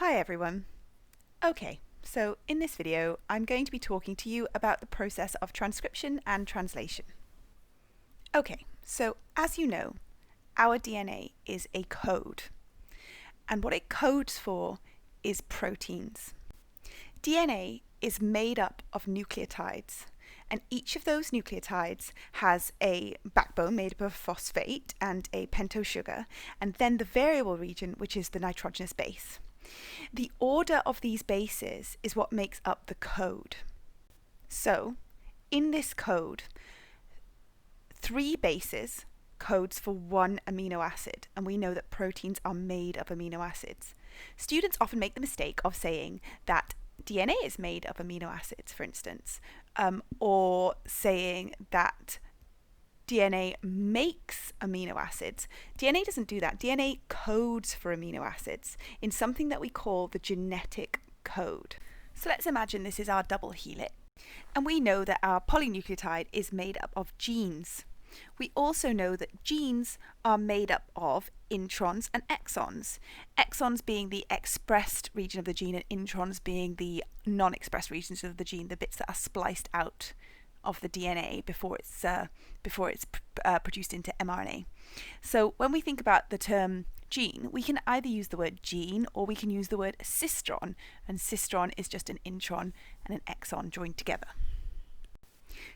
Hi everyone. Okay, so in this video I'm going to be talking to you about the process of transcription and translation. Okay, so as you know, our DNA is a code, and what it codes for is proteins. DNA is made up of nucleotides, and each of those nucleotides has a backbone made up of phosphate and a pentose sugar, and then the variable region, which is the nitrogenous base. The order of these bases is what makes up the code. So, in this code, 3 bases codes for 1 amino acid, and we know that proteins are made of amino acids. Students often make the mistake of saying that DNA is made of amino acids, for instance, or saying that DNA makes amino acids. DNA doesn't do that. DNA codes for amino acids in something that we call the genetic code. So let's imagine this is our double helix, and we know that our polynucleotide is made up of genes. We also know that genes are made up of introns and exons. Exons being the expressed region of the gene and introns being the non-expressed regions of the gene, the bits that are spliced out of the DNA before it's produced into mRNA. So when we think about the term gene, we can either use the word gene or we can use the word cistron, and cistron is just an intron and an exon joined together.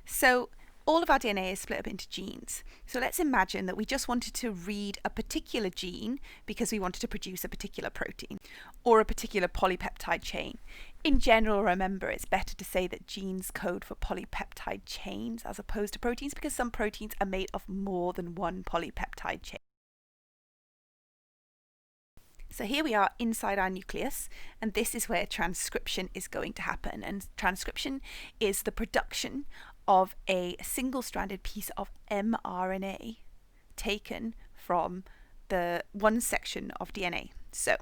So all of our DNA is split up into genes. So let's imagine that we just wanted to read a particular gene because we wanted to produce a particular protein or a particular polypeptide chain. In general, remember, it's better to say that genes code for polypeptide chains as opposed to proteins, because some proteins are made of more than one polypeptide chain. So here we are inside our nucleus, and this is where transcription is going to happen. And transcription is the production of a single-stranded piece of mRNA taken from the one section of DNA. So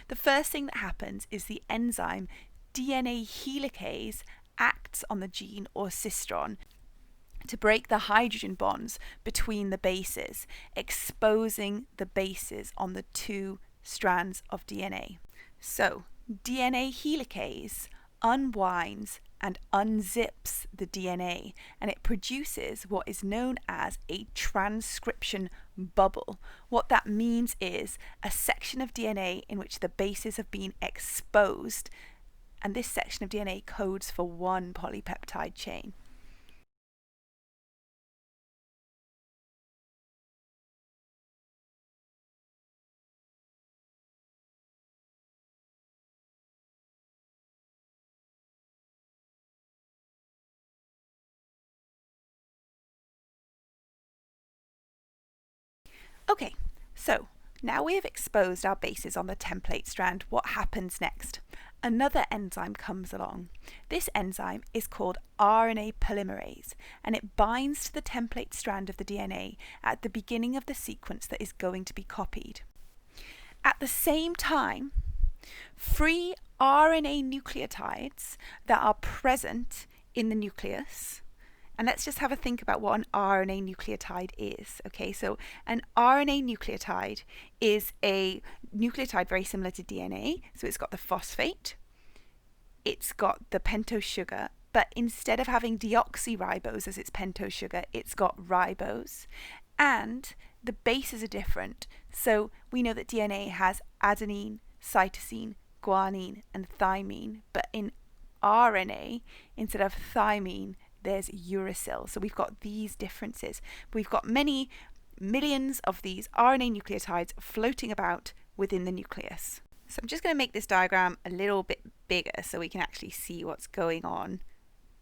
the first thing that happens is the enzyme DNA helicase acts on the gene or cistron to break the hydrogen bonds between the bases, exposing the bases on the 2 strands of DNA. So DNA helicase unwinds and unzips the DNA, and it produces what is known as a transcription bubble. What that means is a section of DNA in which the bases have been exposed, and this section of DNA codes for 1 polypeptide chain. Okay, so now we have exposed our bases on the template strand. What happens next? Another enzyme comes along. This enzyme is called Rna Polymerase, and it binds to the template strand of the DNA at the beginning of the sequence that is going to be copied. At the same time, free RNA nucleotides that are present in the nucleus. And let's just have a think about what an RNA nucleotide is. Okay, so an RNA nucleotide is a nucleotide very similar to DNA. So it's got the phosphate, it's got the pentose sugar, but instead of having deoxyribose as its pentose sugar, it's got ribose. And the bases are different. So we know that DNA has adenine, cytosine, guanine, and thymine, but in RNA, instead of thymine, there's uracil. So we've got these differences. We've got many millions of these RNA nucleotides floating about within the nucleus. So I'm just going to make this diagram a little bit bigger so we can actually see what's going on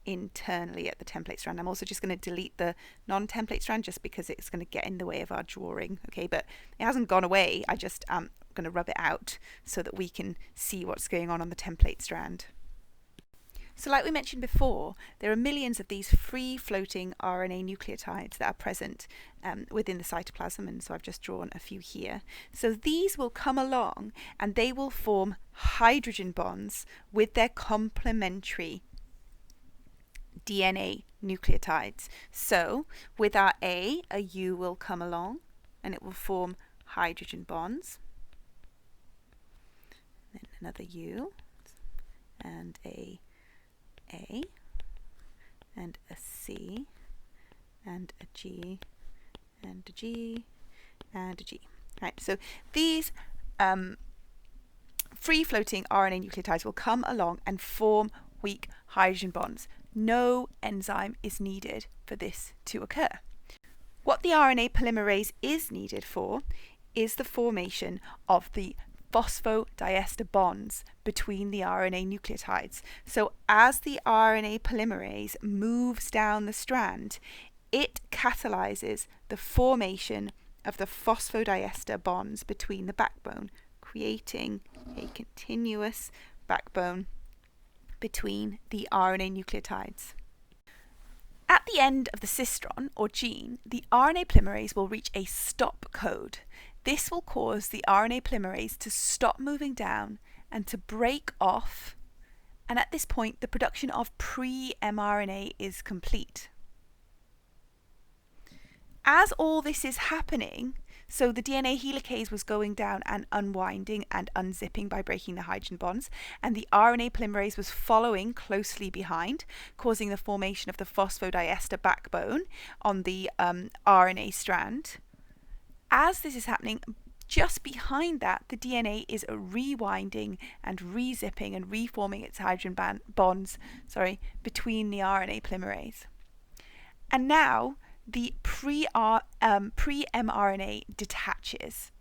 internally at the template strand. I'm also just going to delete the non-template strand just because it's going to get in the way of our drawing. Okay, but it hasn't gone away. I just am going to rub it out so that we can see what's going on the template strand. So like we mentioned before, there are millions of these free-floating RNA nucleotides that are present within the cytoplasm, and so I've just drawn a few here. So these will come along and they will form hydrogen bonds with their complementary DNA nucleotides. So with our A U will come along and it will form hydrogen bonds. Then another U, and a A, and a C, and a G, and a G, and a G. Right, so these free-floating RNA nucleotides will come along and form weak hydrogen bonds. No enzyme is needed for this to occur. What the RNA polymerase is needed for is the formation of the phosphodiester bonds between the RNA nucleotides. So as the RNA polymerase moves down the strand, it catalyzes the formation of the phosphodiester bonds between the backbone, creating a continuous backbone between the RNA nucleotides. At the end of the cistron, or gene, the RNA polymerase will reach a stop code. This will cause the RNA polymerase to stop moving down and to break off, and at this point the production of pre-mRNA is complete. As all this is happening, so the DNA helicase was going down and unwinding and unzipping by breaking the hydrogen bonds, and the RNA polymerase was following closely behind, causing the formation of the phosphodiester backbone on the RNA strand. As this is happening, just behind that, the DNA is rewinding and rezipping and reforming its hydrogen bonds between the RNA polymerase. And now the pre-mRNA detaches,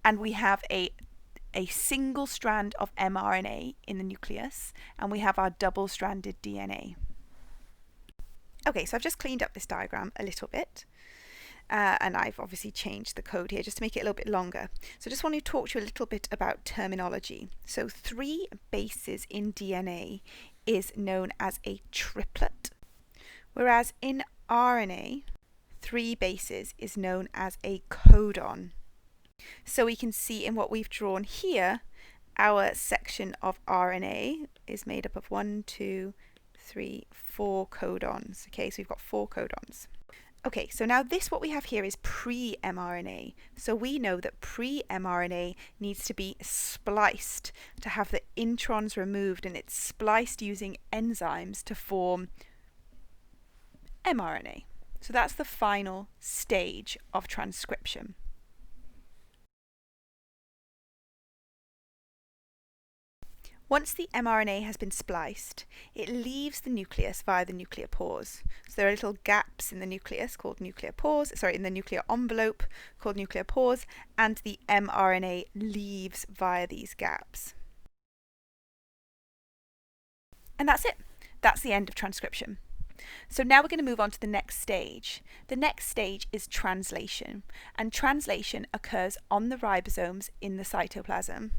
and we have a single strand of mRNA in the nucleus, and we have our double-stranded DNA. Okay, so I've just cleaned up this diagram a little bit. And I've obviously changed the code here just to make it a little bit longer. So I just want to talk to you a little bit about terminology. So 3 bases in DNA is known as a triplet, whereas in RNA, 3 bases is known as a codon. So we can see in what we've drawn here, our section of RNA is made up of 4 codons. Okay, so we've got 4 codons. Okay, so now what we have here is pre-mRNA. So we know that pre-mRNA needs to be spliced to have the introns removed, and it's spliced using enzymes to form mRNA. So that's the final stage of transcription. Once the mRNA has been spliced, it leaves the nucleus via the nuclear pores. So there are little gaps in the nucleus called nuclear pores, in the nuclear envelope called nuclear pores, and the mRNA leaves via these gaps. And that's it. That's the end of transcription. So now we're going to move on to the next stage. The next stage is translation, and translation occurs on the ribosomes in the cytoplasm.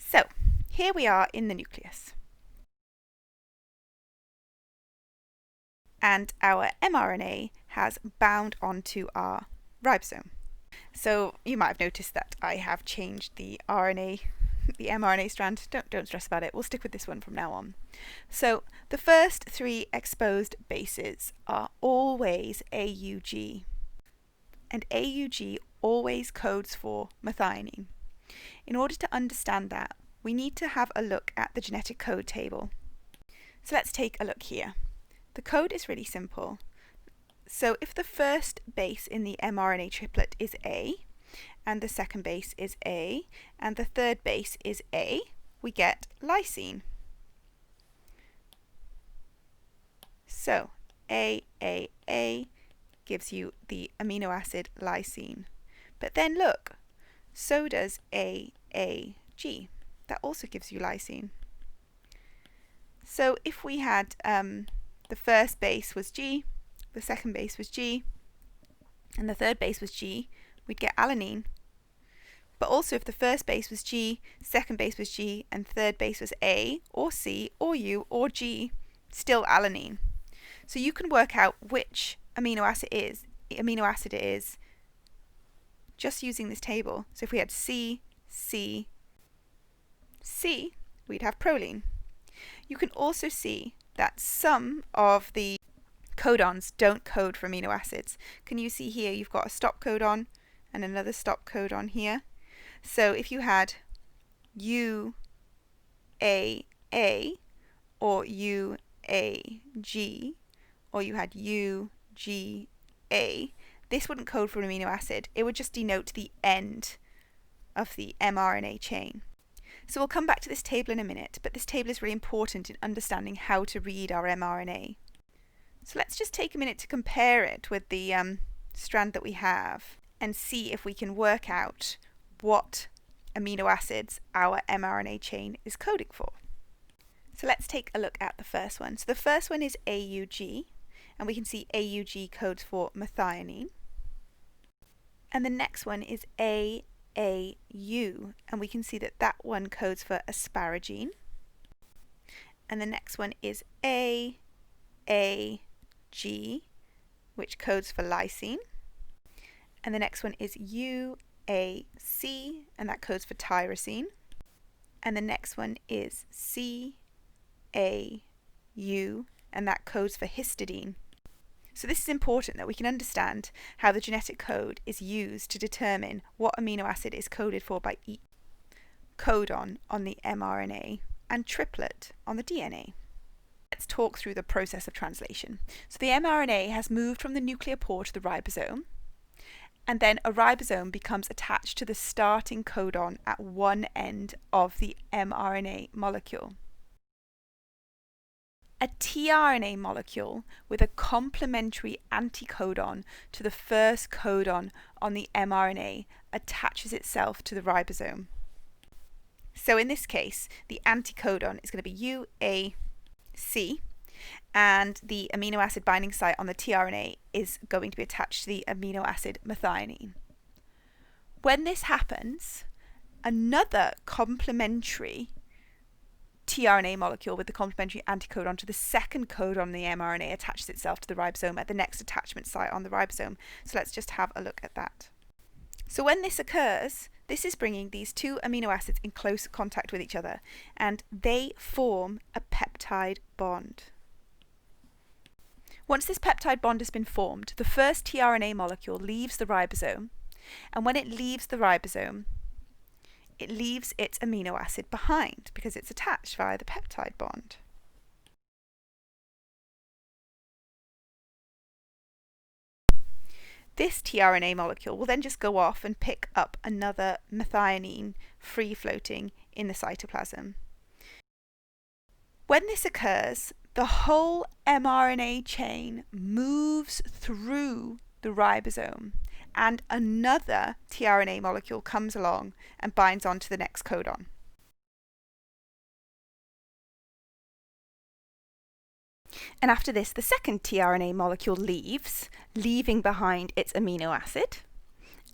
So here we are in the nucleus, and our mRNA has bound onto our ribosome. So you might have noticed that I have changed the mRNA strand. Don't stress about it. We'll stick with this one from now on. So the first 3 exposed bases are always AUG, and AUG always codes for methionine. In order to understand that, we need to have a look at the genetic code table. So let's take a look here. The code is really simple. So if the first base in the mRNA triplet is A, and the second base is A, and the third base is A, we get lysine. So A gives you the amino acid lysine. But then look, so does AAG. That also gives you lysine. So if we had the first base was G, the second base was G, and the third base was G, we'd get alanine. But also if the first base was G, second base was G, and third base was A, or C, or U, or G, still alanine. So you can work out which amino acid it is just using this table. So if we had C, C, C, we'd have proline. You can also see that some of the codons don't code for amino acids. Can you see here you've got a stop codon and another stop codon here? So if you had UAA or UAG or you had UGA, this wouldn't code for an amino acid. It would just denote the end of the mRNA chain. So we'll come back to this table in a minute, but this table is really important in understanding how to read our mRNA. So let's just take a minute to compare it with the strand that we have and see if we can work out what amino acids our mRNA chain is coding for. So let's take a look at the first one. So the first one is AUG, and we can see AUG codes for methionine. And the next one is AAU, and we can see that that one codes for asparagine. And the next one is AAG, which codes for lysine. And the next one is UAC, and that codes for tyrosine. And the next one is CAU, and that codes for histidine. So this is important that we can understand how the genetic code is used to determine what amino acid is coded for by each codon on the mRNA and triplet on the DNA. Let's talk through the process of translation. So the mRNA has moved from the nuclear pore to the ribosome, and then a ribosome becomes attached to the starting codon at one end of the mRNA molecule. A tRNA molecule with a complementary anticodon to the first codon on the mRNA attaches itself to the ribosome. So in this case, the anticodon is going to be UAC, and the amino acid binding site on the tRNA is going to be attached to the amino acid methionine. When this happens, another complementary tRNA molecule with the complementary anticodon to the second codon on the mRNA attaches itself to the ribosome at the next attachment site on the ribosome. So let's just have a look at that. So when this occurs, this is bringing these two amino acids in close contact with each other, and they form a peptide bond. Once this peptide bond has been formed, the first tRNA molecule leaves the ribosome, and when it leaves the ribosome, it leaves its amino acid behind because it's attached via the peptide bond. This tRNA molecule will then just go off and pick up another methionine free floating in the cytoplasm. When this occurs, the whole mRNA chain moves through the ribosome, and another tRNA molecule comes along and binds onto the next codon. And after this, the second tRNA molecule leaves, leaving behind its amino acid,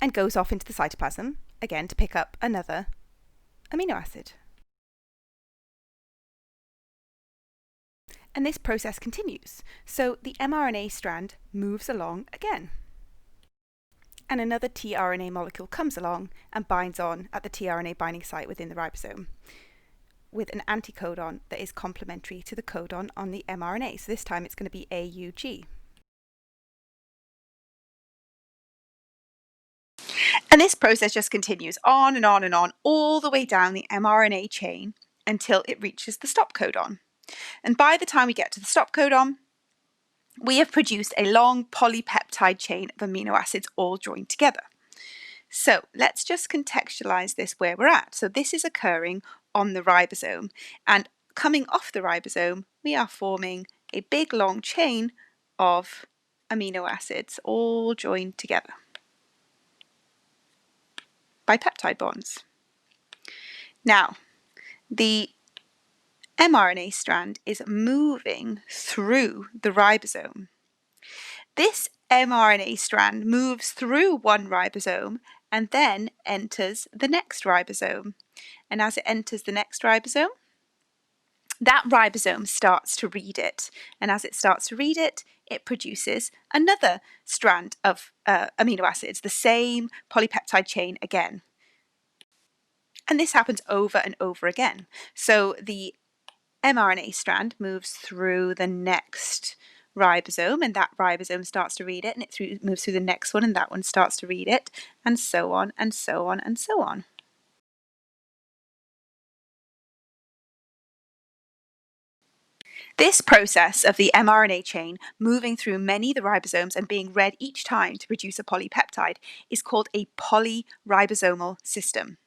and goes off into the cytoplasm, again to pick up another amino acid. And this process continues. So the mRNA strand moves along again. And another tRNA molecule comes along and binds on at the tRNA binding site within the ribosome with an anticodon that is complementary to the codon on the mRNA. So this time it's going to be AUG. And this process just continues on and on and on, all the way down the mRNA chain until it reaches the stop codon. And by the time we get to the stop codon, we have produced a long polypeptide chain of amino acids all joined together. So let's just contextualize this where we're at. So this is occurring on the ribosome, and coming off the ribosome, we are forming a big long chain of amino acids all joined together by peptide bonds. Now, the mRNA strand is moving through the ribosome. This mRNA strand moves through one ribosome and then enters the next ribosome. And as it enters the next ribosome, that ribosome starts to read it. And as it starts to read it, it produces another strand of amino acids, the same polypeptide chain again. And this happens over and over again. So the mRNA strand moves through the next ribosome, and that ribosome starts to read it, and it moves through the next one, and that one starts to read it, and so on, and so on, and so on. This process of the mRNA chain moving through many of the ribosomes and being read each time to produce a polypeptide is called a polyribosomal system.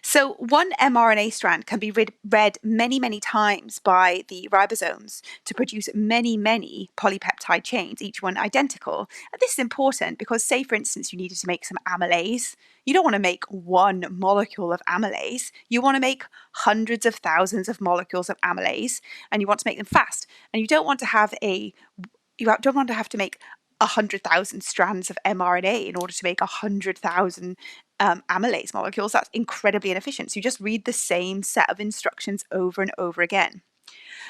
So one mRNA strand can be read many, many times by the ribosomes to produce many, many polypeptide chains, each one identical. And this is important because, say, for instance, you needed to make some amylase. You don't want to make one molecule of amylase. You want to make hundreds of thousands of molecules of amylase, and you want to make them fast. And you don't want to have to make 100,000 strands of mRNA in order to make 100,000 amylase molecules. That's incredibly inefficient. So you just read the same set of instructions over and over again.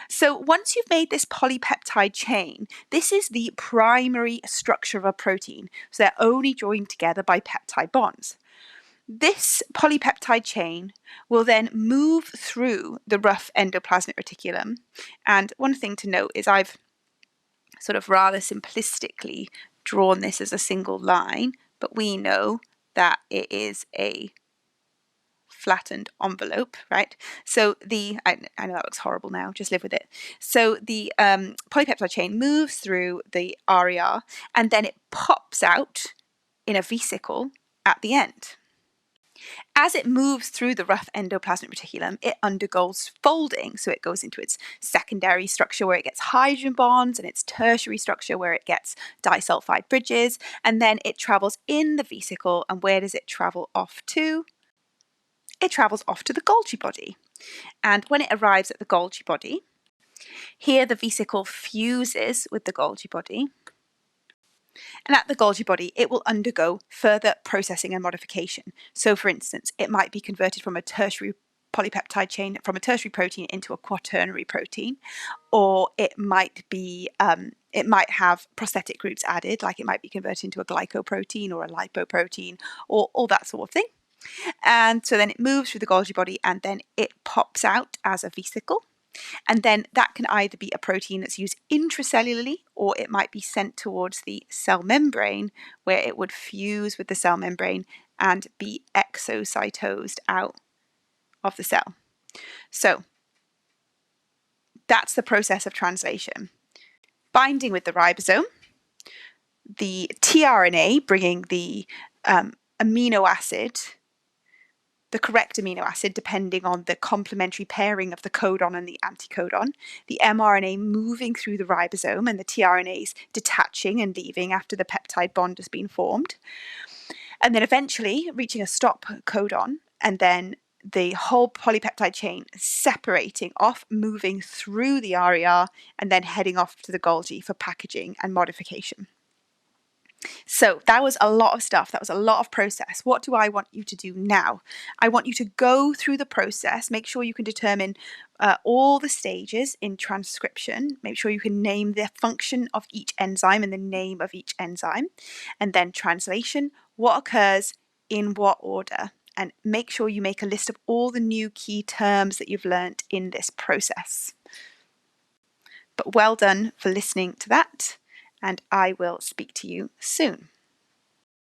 So once you've made this polypeptide chain, this is the primary structure of a protein. So they're only joined together by peptide bonds. This polypeptide chain will then move through the rough endoplasmic reticulum. And one thing to note is I've sort of rather simplistically drawn this as a single line, but we know that it is a flattened envelope, right? So I know that looks horrible now, just live with it. So the polypeptide chain moves through the RER and then it pops out in a vesicle at the end. As it moves through the rough endoplasmic reticulum, it undergoes folding. So it goes into its secondary structure where it gets hydrogen bonds and its tertiary structure where it gets disulfide bridges. And then it travels in the vesicle. And where does it travel off to? It travels off to the Golgi body. And when it arrives at the Golgi body, here the vesicle fuses with the Golgi body. And at the Golgi body, it will undergo further processing and modification. So, for instance, it might be converted from a tertiary polypeptide chain, from a tertiary protein into a quaternary protein, or it might have prosthetic groups added, like it might be converted into a glycoprotein or a lipoprotein, or all that sort of thing. And so then it moves through the Golgi body, and then it pops out as a vesicle. And then that can either be a protein that's used intracellularly, or it might be sent towards the cell membrane where it would fuse with the cell membrane and be exocytosed out of the cell. So that's the process of translation. Binding with the ribosome, the tRNA bringing the amino acid, the correct amino acid depending on the complementary pairing of the codon and the anticodon, the mRNA moving through the ribosome and the tRNAs detaching and leaving after the peptide bond has been formed, and then eventually reaching a stop codon, and then the whole polypeptide chain separating off, moving through the RER, and then heading off to the Golgi for packaging and modification. So that was a lot of stuff. That was a lot of process. What do I want you to do now? I want you to go through the process, make sure you can determine all the stages in transcription, make sure you can name the function of each enzyme and the name of each enzyme, and then translation, what occurs in what order, and make sure you make a list of all the new key terms that you've learnt in this process. But well done for listening to that, and I will speak to you soon.